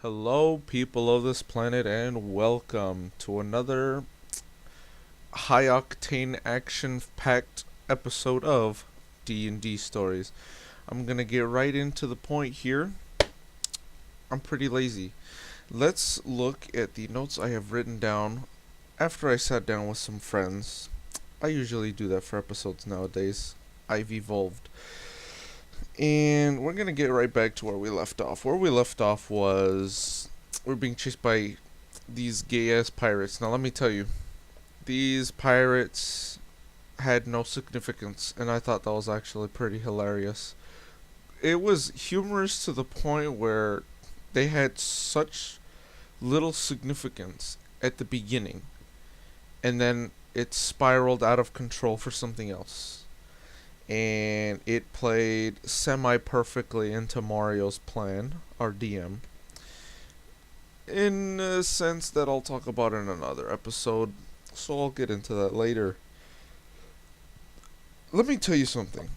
Hello, people of this planet, and welcome to another high octane action packed episode of D&D Stories. I'm gonna get right into the point here. I'm pretty lazy. Let's look at the notes I have written down after I sat down with some friends. I usually do that for episodes nowadays. I've evolved. And we're gonna get right back to where we left off. Where we left off was we're being chased by these gay ass pirates. Now let me tell you, these pirates had no significance, and I thought that was actually pretty hilarious. It was humorous to the point where they had such little significance at the beginning, and then it spiraled out of control for something else. And it played semi perfectly into Mario's plan, our DM, in a sense that I'll talk about in another episode, so I'll get into that later. Let me tell you something.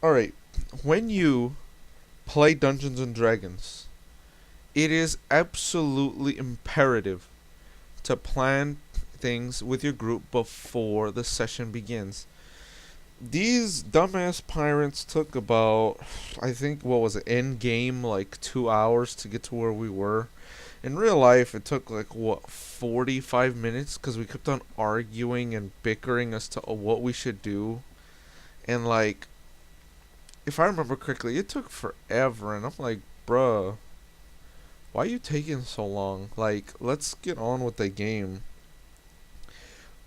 Alright, when you play Dungeons and Dragons, it is absolutely imperative to plan things with your group before the session begins. These dumbass pirates took about, I think, what was it, end game, like 2 hours to get to where we were. In real life, it took like, 45 minutes? Because we kept on arguing and bickering as to what we should do. And, like, if I remember correctly, it took forever. And I'm like, bruh, why are you taking so long? Like, let's get on with the game.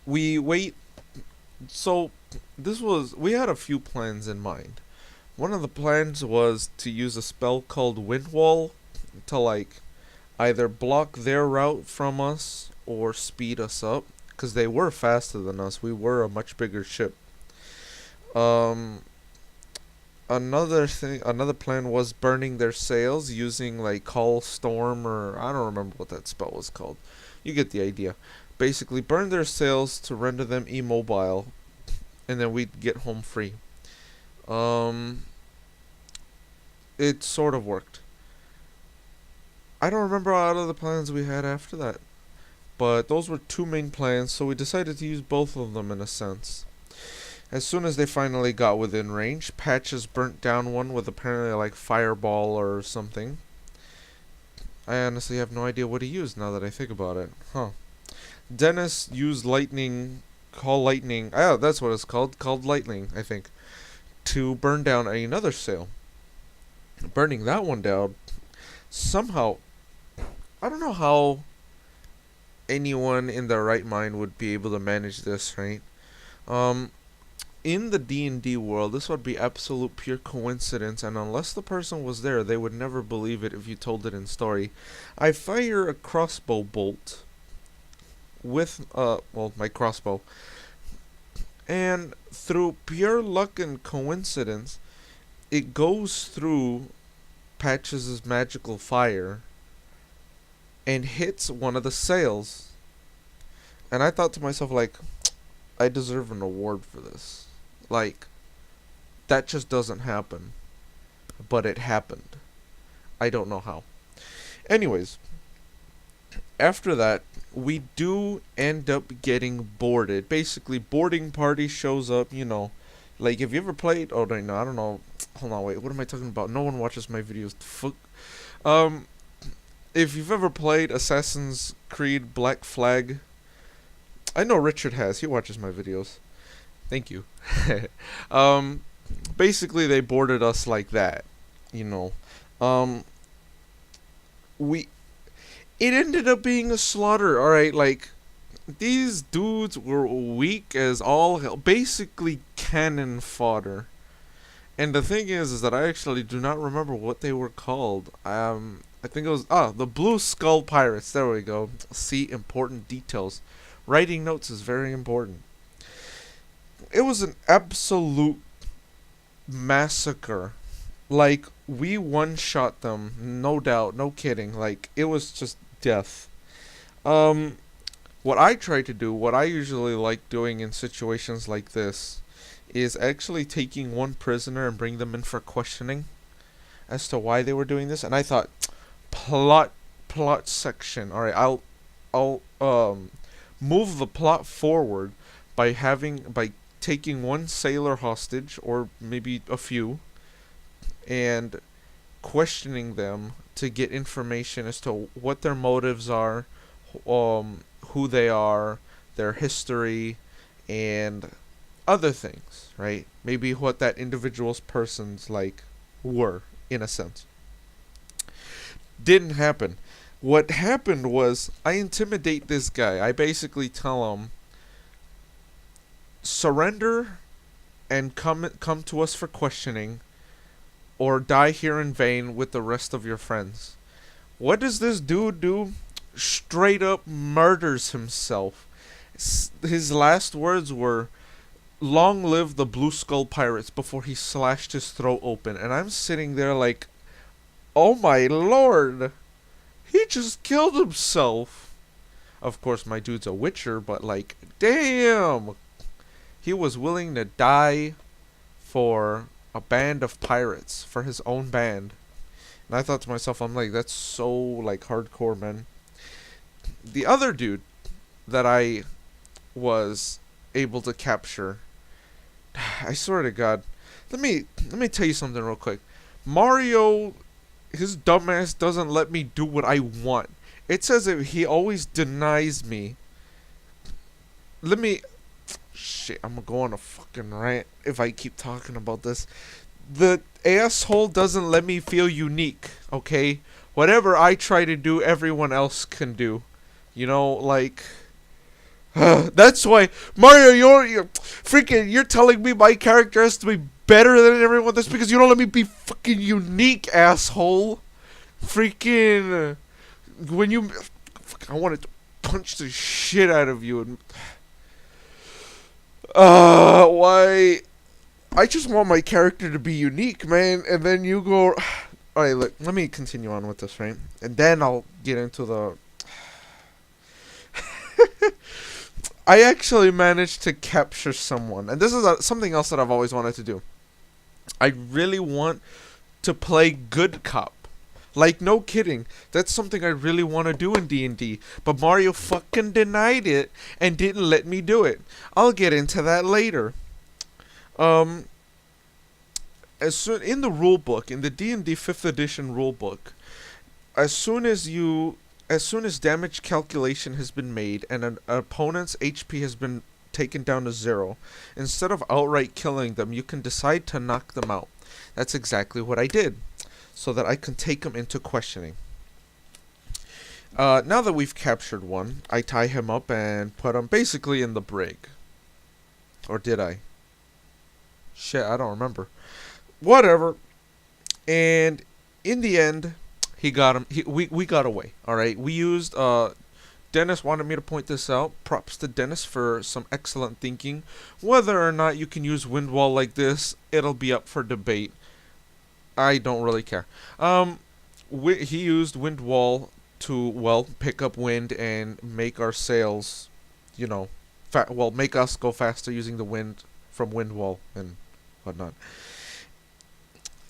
We wait. So, we had a few plans in mind. One of the plans was to use a spell called Wind Wall to, like, either block their route from us or speed us up, because they were faster than us. We were a much bigger ship. Um, another plan was burning their sails using like Call Storm, or I don't remember what that spell was called. You get the idea. Basically, burn their sails to render them immobile, and then we'd get home free. Um, it sort of worked. I don't remember all of the plans we had after that. But those were two main plans, so we decided to use both of them in a sense. As soon as they finally got within range, Patches burnt down one with apparently like fireball or something. I honestly have no idea what he used now that I think about it. Huh. Dennis used call lightning. Ah, that's what it's called lightning, I think, to burn down another sail. Burning that one down, somehow, I don't know how anyone in their right mind would be able to manage this, right? Um, in the D&D world, this would be absolute pure coincidence, and unless the person was there, they would never believe it if you told it in story. I fire a crossbow bolt with, my crossbow, and through pure luck and coincidence, it goes through Patches' magical fire and hits one of the sails. And I thought to myself, like, I deserve an award for this. Like, that just doesn't happen. But it happened. I don't know how. Anyways, after that, we do end up getting boarded. Basically, boarding party shows up, Like, have you ever played... Oh, no, I don't know. Hold on, wait, what am I talking about? No one watches my videos. Fuck. If you've ever played Assassin's Creed Black Flag... I know Richard has. He watches my videos. Thank you. um, basically, they boarded us like that. You know. We... It ended up being a slaughter, alright? Like, these dudes were weak as all hell. Basically, cannon fodder. And the thing is that I actually do not remember what they were called. I think it was the Blue Skull Pirates. There we go. See, important details. Writing notes is very important. It was an absolute massacre. Like, we one-shot them, no doubt, no kidding. Like, it was just death. What I try to do, what I usually like doing in situations like this, is actually taking one prisoner and bring them in for questioning as to why they were doing this. And I thought, plot section. All right, I'll move the plot forward by taking one sailor hostage, or maybe a few, and questioning them to get information as to what their motives are, who they are, their history, and other things, right? Maybe what that individual's persons like were, in a sense. Didn't happen. What happened was I intimidate this guy. I basically tell him, surrender and come to us for questioning, or die here in vain with the rest of your friends. What does this dude do? Straight up murders himself. His last words were, "Long live the Blue Skull Pirates," before he slashed his throat open. And I'm sitting there like, oh my lord, he just killed himself. Of course, my dude's a witcher, but like, damn. He was willing to die for a band of pirates, for his own band. And I thought to myself, I'm like, that's so like hardcore, man. The other dude that I was able to capture, I swear to God, let me tell you something real quick. Mario, his dumbass doesn't let me do what I want. It says that he always denies me. Shit, I'm gonna go on a fucking rant if I keep talking about this. The asshole doesn't let me feel unique, okay? Whatever I try to do, everyone else can do. You know, like... that's why, Mario, you're telling me my character has to be better than everyone. That's because you don't let me be fucking unique, asshole. Freaking... when you... I wanted to punch the shit out of you and... why? I just want my character to be unique, man, and then you go... Alright, look, let me continue on with this, right? And then I'll get into the... I actually managed to capture someone, and this is something else that I've always wanted to do. I really want to play good cop. Like, no kidding. That's something I really want to do in D&D. But Mario fucking denied it and didn't let me do it. I'll get into that later. In the rule book, in the D&D 5th edition rule book, as soon as damage calculation has been made and an opponent's HP has been taken down to 0, instead of outright killing them, you can decide to knock them out. That's exactly what I did, so that I can take them into questioning. Now that we've captured one, I tie him up and put him basically in the brig. Or did I? Shit, I don't remember. Whatever. And in the end, he got him. We got away. All right. We used. Dennis wanted me to point this out. Props to Dennis for some excellent thinking. Whether or not you can use wind wall like this, it'll be up for debate. I don't really care. He used wind wall to, well, pick up wind and make our sails, you know, make us go faster using the wind from wind wall and whatnot.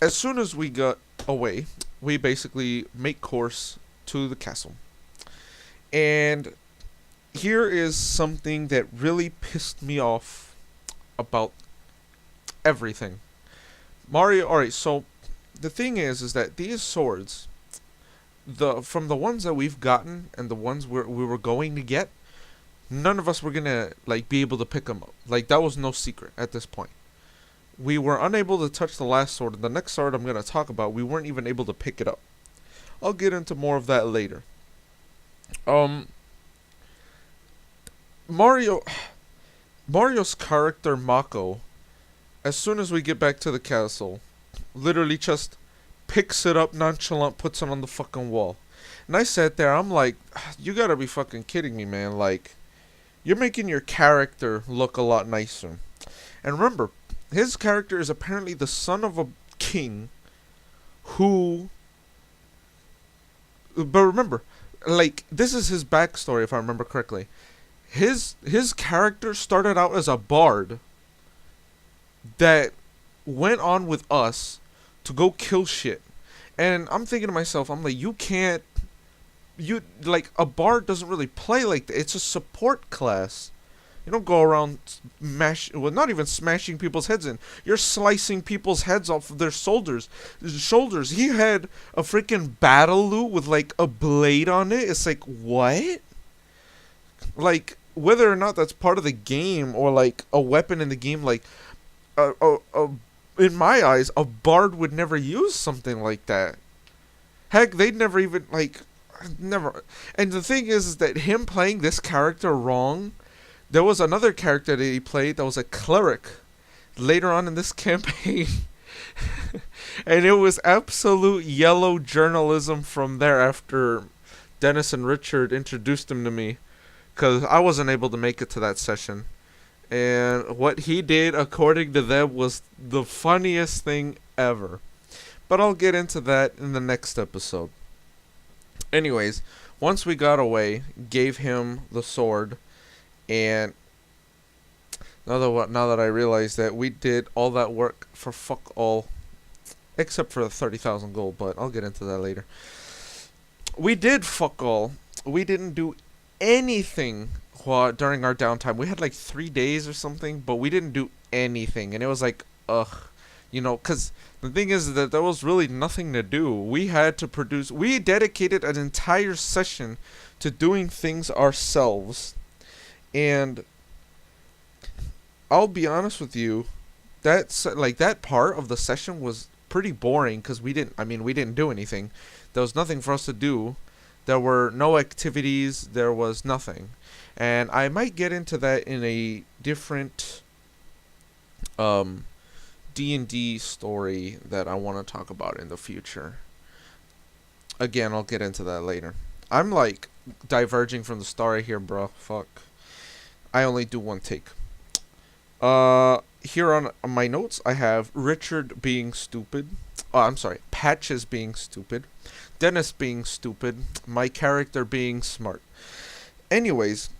As soon as we got away, we basically make course to the castle. And here is something that really pissed me off about everything. Mario, alright, so the thing is that these swords, from the ones that we've gotten and the ones we were going to get, none of us were gonna like be able to pick them up. Like, that was no secret at this point. We were unable to touch the last sword, and the next sword I'm gonna talk about, we weren't even able to pick it up. I'll get into more of that later. Mario's character Mako, as soon as we get back to the castle, literally just picks it up nonchalant, puts it on the fucking wall. And I sat there, I'm like, you gotta be fucking kidding me, man. Like, you're making your character look a lot nicer. And remember, his character is apparently the son of a king who... But remember, like, this is his backstory, if I remember correctly. His character started out as a bard that went on with us to go kill shit. And I'm thinking to myself, I'm like, you like a bard doesn't really play like that. It's a support class. You don't go around not even smashing people's heads in. You're slicing people's heads off of their shoulders. He had a freaking battle loot with like a blade on it. It's like, what? Like, whether or not that's part of the game or like a weapon in the game, like, in my eyes, a bard would never use something like that. Heck, they'd never even like, never. And the thing is that him playing this character wrong. There was another character that he played that was a cleric later on in this campaign. And it was absolute yellow journalism from there after Dennis and Richard introduced him to me. Because I wasn't able to make it to that session. And what he did, according to them, was the funniest thing ever. But I'll get into that in the next episode. Anyways, once we got away, gave him the sword. And now that I realize that we did all that work for fuck all, except for the 30,000 gold, but I'll get into that later. We did fuck all. We didn't do anything during our downtime. We had like 3 days or something, but we didn't do anything, and it was like, ugh, because the thing is that there was really nothing to do. We had to produce. We dedicated an entire session to doing things ourselves. And I'll be honest with you, that part of the session was pretty boring because we didn't do anything. There was nothing for us to do. There were no activities. There was nothing. And I might get into that in a different D&D story that I want to talk about in the future. Again, I'll get into that later. I'm like diverging from the story here, bro. Fuck. I only do one take. Here on my notes, I have Richard being stupid. I'm sorry, Patches being stupid. Dennis being stupid. My character being smart. Anyways,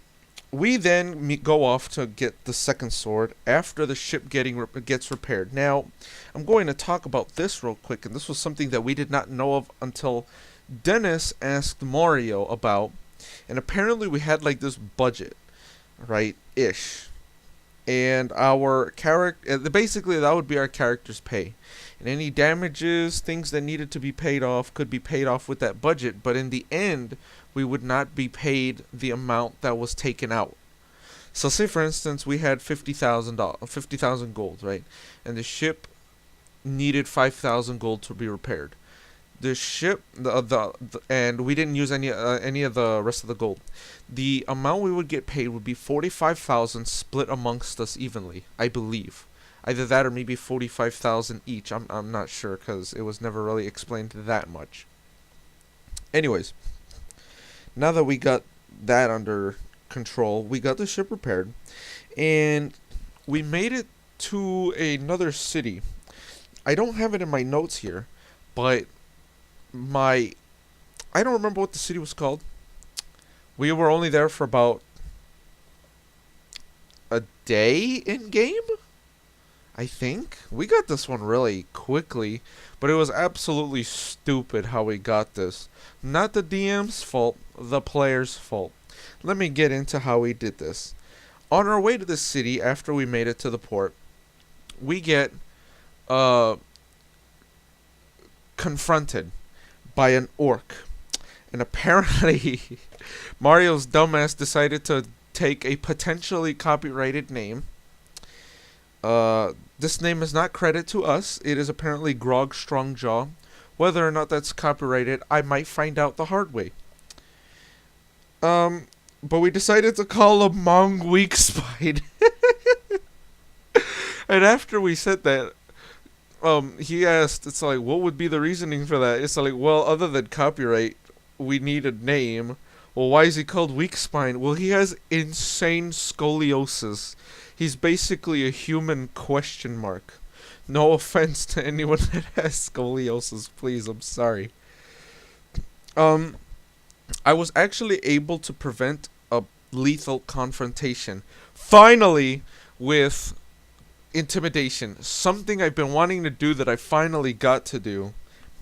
we then go off to get the second sword after the ship gets repaired. Now, I'm going to talk about this real quick, and this was something that we did not know of until Dennis asked Mario about. And apparently we had like this budget. Right-ish. And our character, basically that would be our character's pay. And any damages, things that needed to be paid off could be paid off with that budget. But in the end, we would not be paid the amount that was taken out. So say for instance, we had $50,000 gold, right? And the ship needed 5,000 gold to be repaired. The ship, and we didn't use any of the rest of the gold. The amount we would get paid would be 45,000 split amongst us evenly, I believe. Either that or maybe 45,000 each. I'm not sure because it was never really explained that much. Anyways, now that we got that under control, we got the ship repaired, and we made it to another city. I don't have it in my notes here, but I don't remember what the city was called. We were only there for about a day in game, I think. We got this one really quickly, but it was absolutely stupid how we got this. Not the DM's fault, the player's fault. Let me get into how we did this. On our way to the city, after we made it to the port, we get confronted by an orc. And apparently, Mario's dumbass decided to take a potentially copyrighted name. This name is not credit to us. It is apparently Grog Strongjaw. Whether or not that's copyrighted, I might find out the hard way. But we decided to call him Mong Weakspine. And after we said that, he asked, it's like, what would be the reasoning for that? It's like, well, other than copyright, we need a name. Well, why is he called Weakspine? Well, he has insane scoliosis. He's basically a human question mark. No offense to anyone that has scoliosis, please, I'm sorry. I was actually able to prevent a lethal confrontation. Finally, with intimidation. Something I've been wanting to do that I finally got to do.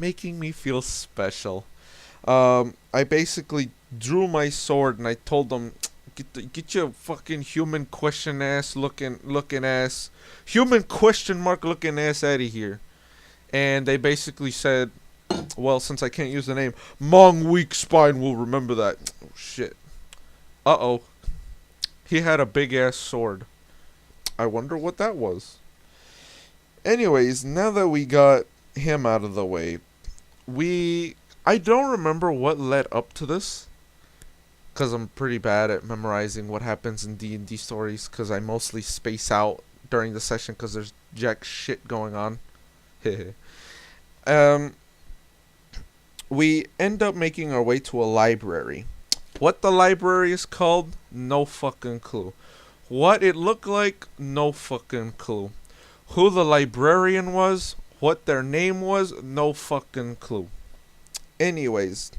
making me feel special. I basically drew my sword and I told them, get your fucking human question ass looking ass, human question mark looking ass out of here. And they basically said, well, since I can't use the name, Mong Weak Spine will remember that. Oh, shit. Uh-oh. He had a big ass sword. I wonder what that was. Anyways, now that we got him out of the way, I don't remember what led up to this, because I'm pretty bad at memorizing what happens in D&D stories, because I mostly space out during the session because there's jack shit going on. um, we end up making our way to a library. What the library is called? No fucking clue. What it looked like? No fucking clue. Who the librarian was? What their name was? No fucking clue. Anyways,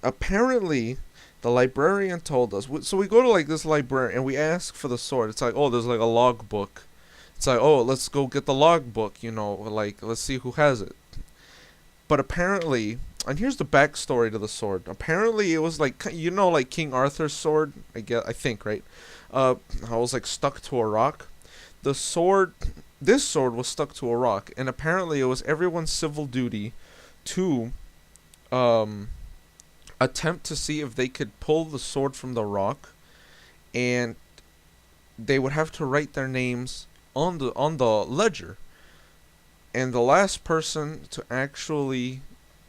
apparently the librarian told us. So we go to like this library and we ask for the sword. It's like, oh, there's like a log book. It's like, oh, let's go get the log book. You know, like let's see who has it. But apparently, and here's the backstory to the sword. Apparently, it was like, you know, like King Arthur's sword. I think, right? I was like stuck to a rock. The sword, this sword was stuck to a rock, and apparently it was everyone's civil duty to attempt to see if they could pull the sword from the rock, and they would have to write their names on the ledger. And the last person to actually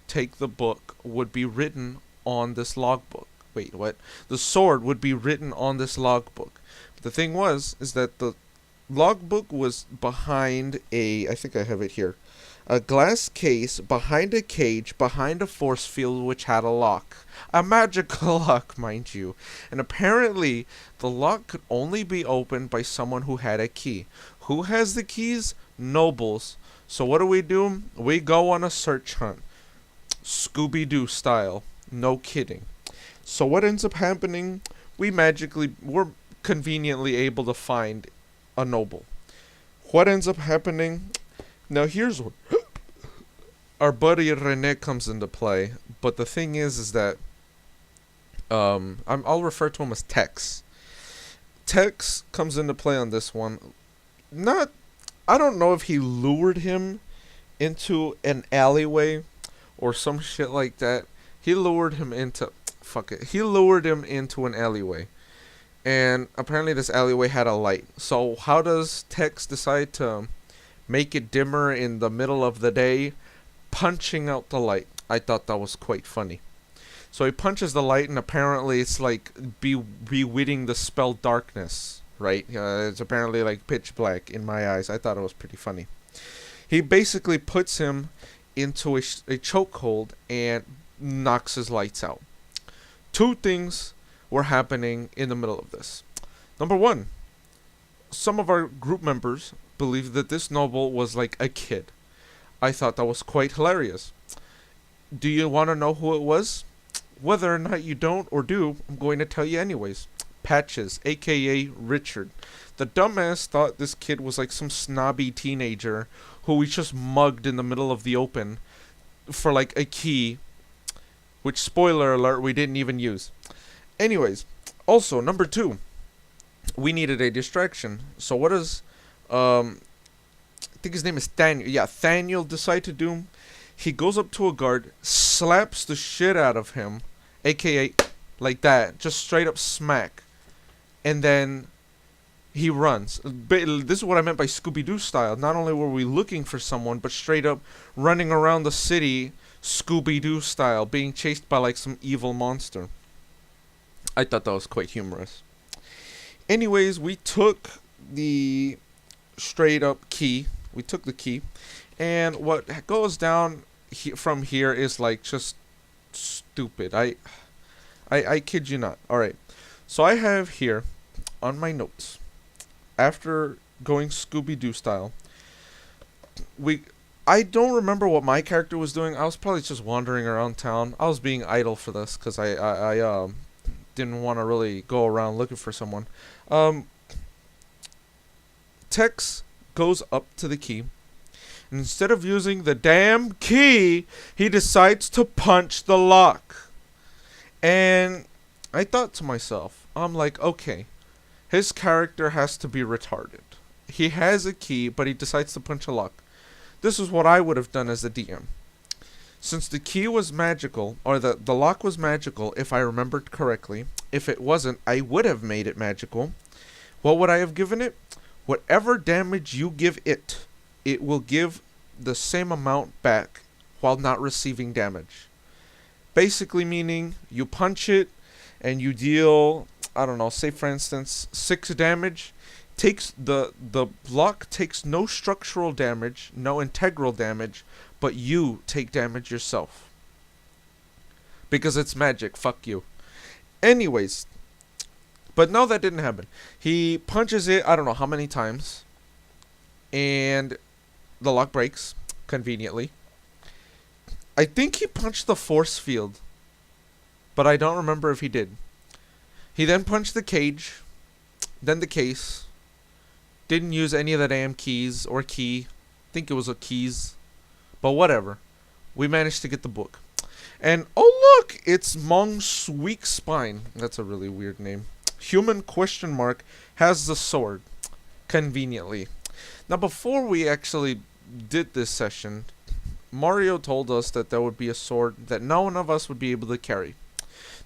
take the book would be written on this logbook. Wait, what? The sword would be written on this logbook. The thing is that the logbook was behind I think I have it here, a glass case behind a cage behind a force field which had a lock. A magical lock, mind you. And apparently, the lock could only be opened by someone who had a key. Who has the keys? Nobles. So what do? We go on a search hunt. Scooby-Doo style. No kidding. So what ends up happening? We're conveniently able to find a noble. What ends up happening? Now here's where our buddy Rene comes into play. But the thing is that I'll refer to him as Tex. Tex comes into play on this one. I don't know if he lured him into an alleyway or some shit like that. He lured him into an alleyway. And apparently this alleyway had a light. So how does Tex decide to make it dimmer in the middle of the day? Punching out the light. I thought that was quite funny. So he punches the light, and apparently it's like bewitting the spell darkness, right? It's apparently like pitch black in my eyes. I thought it was pretty funny. He basically puts him into a chokehold and knocks his lights out. Two things were happening in the middle of this. Number one, some of our group members believed that this noble was like a kid. I thought that was quite hilarious. Do you want to know who it was? Whether or not you don't or do, I'm going to tell you anyways. Patches, aka Richard. The dumbass thought this kid was like some snobby teenager who we just mugged in the middle of the open for like a key, which, spoiler alert, we didn't even use. Anyways, also, number two, we needed a distraction. So what does, I think his name is Thaniel. Yeah, Thaniel decide to do? He goes up to a guard, slaps the shit out of him, aka like that, just straight up smack, and then he runs. This is what I meant by Scooby-Doo style. Not only were we looking for someone, but straight up running around the city Scooby-Doo style, being chased by like some evil monster. I thought that was quite humorous. Anyways, we took the straight up key. We took the key, and what goes down from here is like just stupid. I kid you not. Alright, so I have here on my notes, after going Scooby-Doo style, I don't remember what my character was doing. I was probably just wandering around town. I was being idle for this because I didn't want to really go around looking for someone. Tex goes up to the key, Instead of using the damn key, he decides to punch the lock. And I thought to myself, I'm like, okay, his character has to be retarded. He has a key, but he decides to punch a lock. This is what I would have done as a DM. Since the key was magical, or the lock was magical, if I remembered correctly, if it wasn't, I would have made it magical. What would I have given it? Whatever damage you give it, it will give the same amount back while not receiving damage. Basically meaning you punch it and you deal, I don't know, say for instance 6 damage. Takes the block takes no structural damage, no integral damage, but you take damage yourself. Because it's magic, fuck you. Anyways, but no, that didn't happen. He punches it, I don't know how many times, and the lock breaks, conveniently. I think he punched the force field, but I don't remember if he did. He then punched the cage, then the case. Didn't use any of the damn keys or key. I think it was a keys. But whatever. We managed to get the book. And oh look, it's Mong's weak spine. That's a really weird name. Human ? Has the sword. Conveniently. Now before we actually did this session, Mario told us that there would be a sword that no one of us would be able to carry.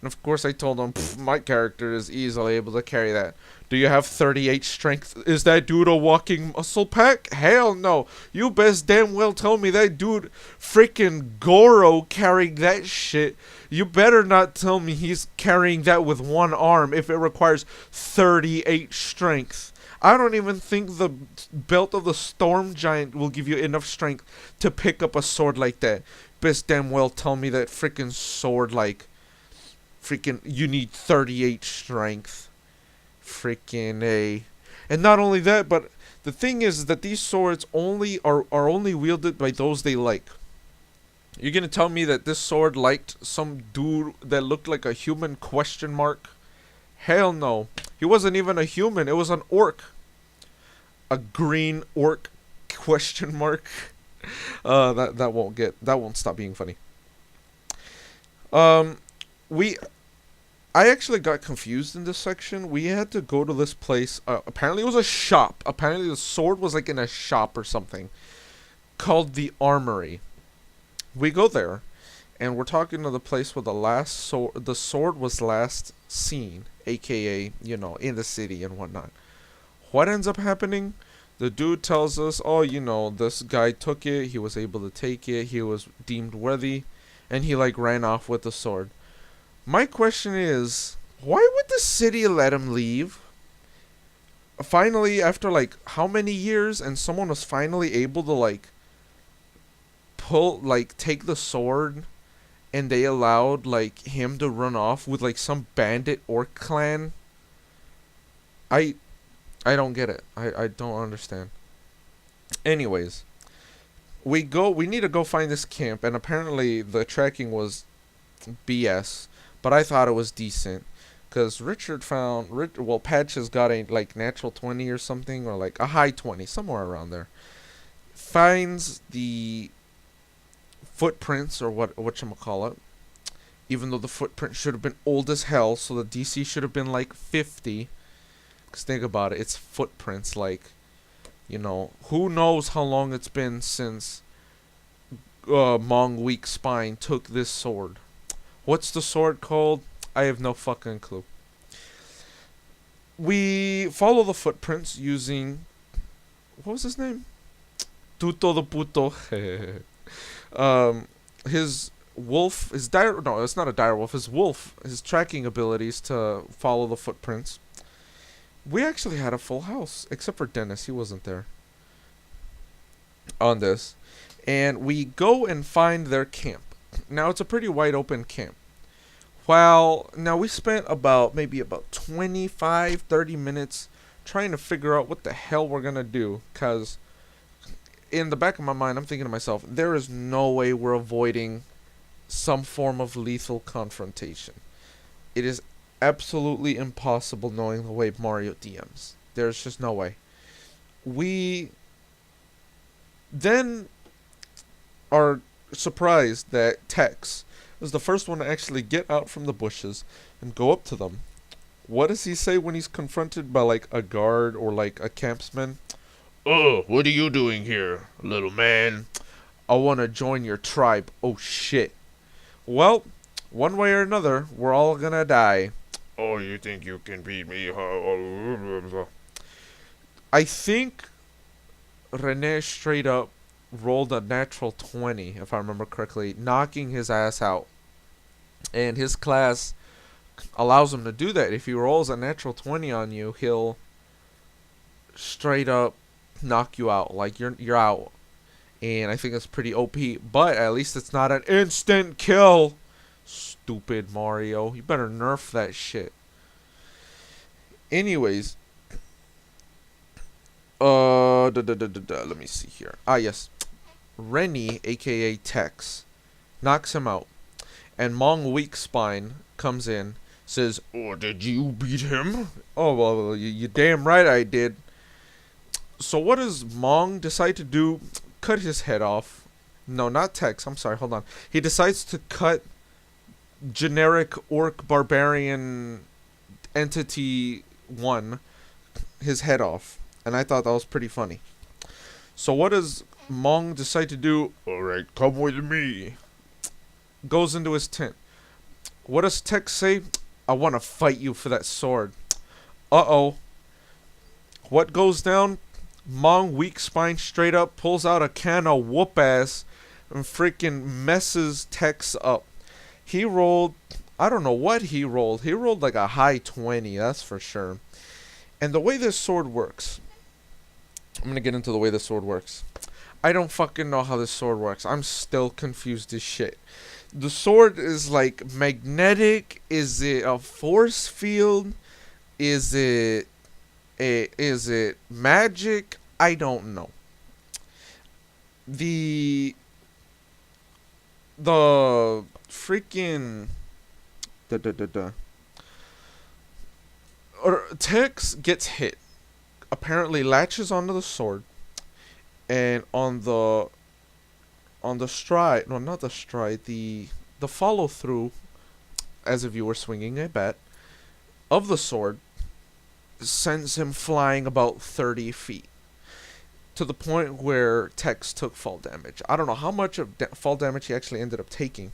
And of course I told him, my character is easily able to carry that. Do you have 38 strength? Is that dude a walking muscle pack? Hell no. You best damn well tell me that dude freaking Goro carried that shit. You better not tell me he's carrying that with one arm if it requires 38 strength. I don't even think the belt of the Storm Giant will give you enough strength to pick up a sword like that. Best damn well tell me that freaking sword like freaking you need 38 strength. Freaking A. And not only that, but the thing is that these swords only are only wielded by those they like. You're gonna tell me that this sword liked some dude that looked like a human ? Hell no. He wasn't even a human, it was an orc. A green orc ? That won't stop being funny. I actually got confused in this section. We had to go to this place. Apparently it was a shop. Apparently the sword was like in a shop or something. Called the Armory. We go there. And we're talking to the place where the sword was last seen. AKA, in the city and whatnot. What ends up happening? The dude tells us, this guy took it. He was able to take it. He was deemed worthy. And he ran off with the sword. My question is, why would the city let him leave? Finally, after how many years, and someone was finally able to take the sword, and they allowed him to run off with some bandit orc clan. I don't get it. I don't understand. Anyways, we need to go find this camp, and apparently the tracking was BS. But I thought it was decent, because Patch has got a natural 20 or something, or a high 20, somewhere around there. Finds the footprints, or whatchamacallit, even though the footprint should have been old as hell, so the DC should have been 50. Because think about it, it's footprints, who knows how long it's been since Mong Weak Spine took this sword. What's the sword called? I have no fucking clue. We follow the footprints using... What was his name? Tuto the Puto. His wolf... No, it's not a dire wolf. His wolf. His tracking abilities to follow the footprints. We actually had a full house. Except for Dennis. He wasn't there. On this. And we go and find their camp. Now, it's a pretty wide open camp. Now we spent about 25, 30 minutes trying to figure out what the hell we're going to do. Because in the back of my mind, I'm thinking to myself, there is no way we're avoiding some form of lethal confrontation. It is absolutely impossible knowing the way Mario DMs. There's just no way. We then are surprised that Tex is the first one to actually get out from the bushes and go up to them. What does he say when he's confronted by like a guard or like a campsman? Oh, what are you doing here, little man? I want to join your tribe. Oh shit. Well, one way or another, we're all gonna die. Oh, you think you can beat me? I think Rene straight up rolled a natural 20, if I remember correctly, knocking his ass out. And his class allows him to do that. If he rolls a natural 20 on you, he'll straight up knock you out. Like you're out. And I think that's pretty OP. But at least it's not an instant kill. Stupid Mario. You better nerf that shit. Anyways. Let me see here. Ah, yes. Rennie, aka Tex, knocks him out. And Mong Weak Spine comes in, says, Oh, did you beat him? Oh, well, you damn right I did. So what does Mong decide to do? Cut his head off. No, not Tex. I'm sorry, hold on. He decides to cut generic orc barbarian entity 1 his head off. And I thought that was pretty funny. So what does Mong decide to do? Alright, come with me. Goes into his tent. What does Tex say? I want to fight you for that sword. Uh-oh. What goes down? Mong Weak Spine straight up pulls out a can of whoop ass and freaking messes Tex up. He rolled, I don't know what he rolled. He rolled like a high 20, that's for sure. And the way this sword works, I'm going to get into the way this sword works. I don't fucking know how this sword works. I'm still confused as shit. The sword is like magnetic. Is it a force field? Is it magic? I don't know. The freaking Tex gets hit. Apparently latches onto the sword, and on the stride, no, not the stride, the follow through, as if you were swinging a bat, of the sword, sends him flying about 30 feet, to the point where Tex took fall damage. I don't know how much of fall damage he actually ended up taking,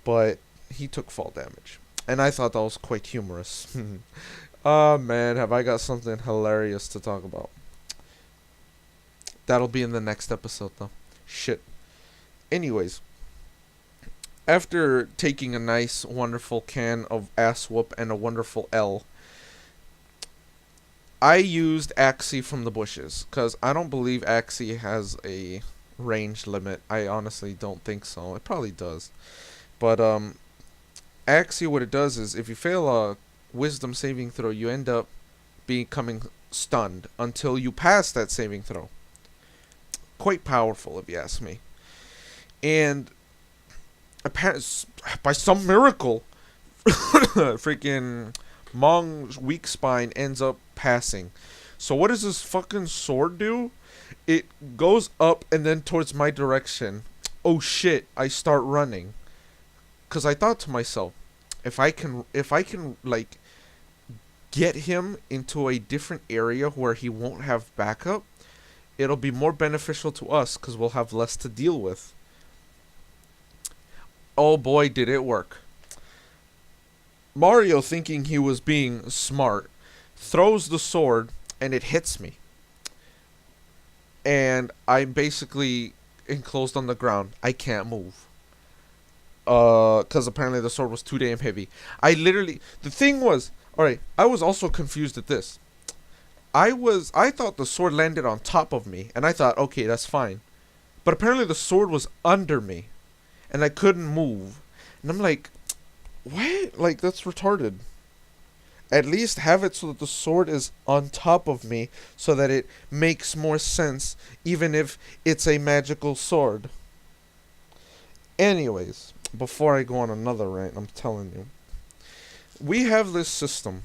but he took fall damage, and I thought that was quite humorous. Oh man, have I got something hilarious to talk about. That'll be in the next episode though. Shit. Anyways, after taking a nice, wonderful can of ass whoop and a wonderful L, I used Axie from the bushes, because I don't believe Axie has a range limit. I honestly don't think so. It probably does. But, Axie, what it does is, if you fail a wisdom saving throw, you end up becoming stunned until you pass that saving throw. Quite powerful, if you ask me. And by some miracle, freaking Mong's Weak Spine ends up passing. So what does this fucking sword do? It goes up and then towards my direction. Oh shit, I start running. Cause I thought to myself, if I can like get him into a different area where he won't have backup, it'll be more beneficial to us because we'll have less to deal with. Oh boy, did it work. Mario, thinking he was being smart, throws the sword and it hits me. And I'm basically enclosed on the ground. I can't move. Because apparently the sword was too damn heavy. The thing was, alright, I was also confused at this. I thought the sword landed on top of me, and I thought, okay, that's fine. But apparently the sword was under me, and I couldn't move. And I'm like, what? Like, that's retarded. At least have it so that the sword is on top of me, so that it makes more sense, even if it's a magical sword. Anyways, before I go on another rant, I'm telling you, we have this system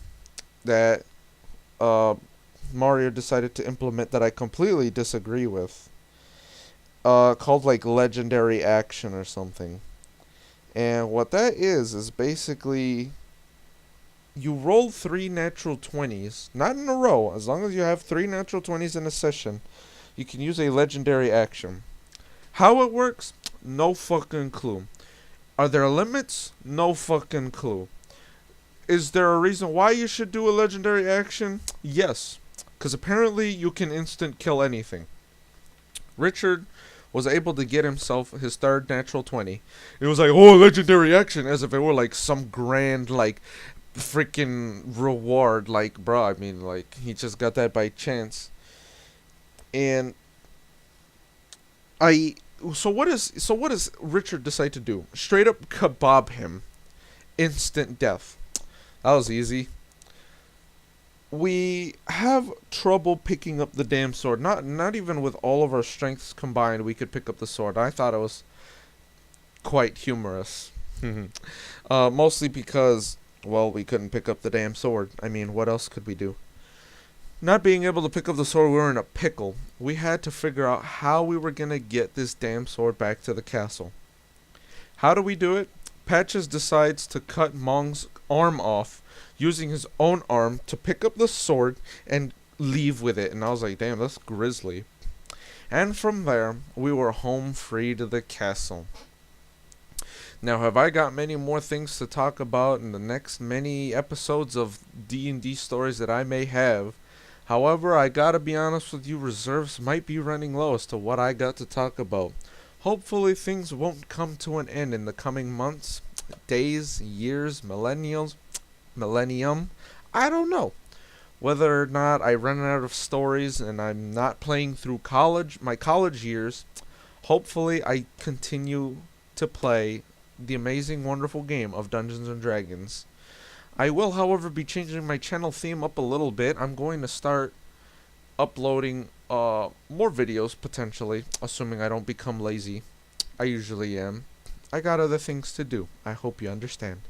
that Mario decided to implement that I completely disagree with. called like Legendary Action or something. And what that is basically you roll 3 natural 20s, not in a row. As long as you have 3 natural 20s in a session, you can use a legendary action. How it works? No fucking clue. Are there limits? No fucking clue. Is there a reason why you should do a legendary action? Yes. Because apparently you can instant kill anything. Richard was able to get himself his 3rd natural 20. It was like, oh, legendary action, as if it were like some grand, like, freaking reward. Like, bro, I mean, like, he just got that by chance. And so what does Richard decide to do? Straight up kebab him. Instant death. That was easy. We have trouble picking up the damn sword. Not even with all of our strengths combined we could pick up the sword. I thought it was quite humorous. Mostly because, well, we couldn't pick up the damn sword. I mean, what else could we do? Not being able to pick up the sword, we were in a pickle. We had to figure out how we were gonna get this damn sword back to the castle. How do we do it? Patches decides to cut Mong's arm off, using his own arm to pick up the sword and leave with it. And I was like, damn, that's grisly. And from there, we were home free to the castle. Now, have I got many more things to talk about in the next many episodes of D&D stories that I may have? However, I gotta be honest with you, reserves might be running low as to what I got to talk about. Hopefully things won't come to an end in the coming months, days, years, millennium. I don't know. Whether or not I run out of stories and I'm not playing through my college years, hopefully I continue to play the amazing, wonderful game of Dungeons & Dragons. I will, however, be changing my channel theme up a little bit. I'm going to start uploading more videos, potentially, assuming I don't become lazy. I usually am. I got other things to do. I hope you understand.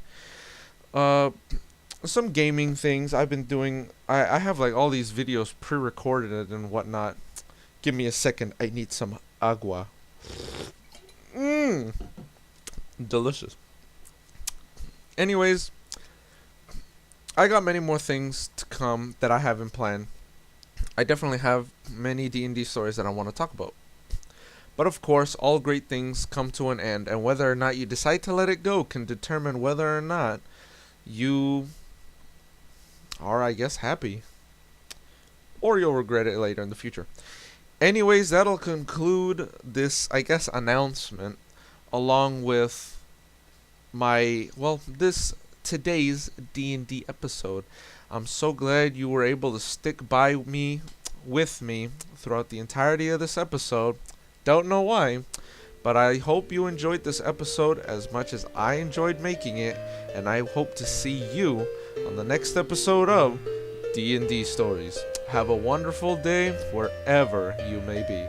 Some gaming things I've been doing. I have like all these videos pre-recorded and whatnot. Give me a second. I need some agua. Delicious. Anyways, I got many more things to come that I haven't planned. I definitely have many D&D stories that I want to talk about. But of course, all great things come to an end, and whether or not you decide to let it go can determine whether or not you are, I guess, happy. Or you'll regret it later in the future. Anyways, that'll conclude this, I guess, announcement, along with this today's D&D episode. I'm so glad you were able to stick with me throughout the entirety of this episode. Don't know why, but I hope you enjoyed this episode as much as I enjoyed making it, and I hope to see you on the next episode of D&D Stories. Have a wonderful day wherever you may be.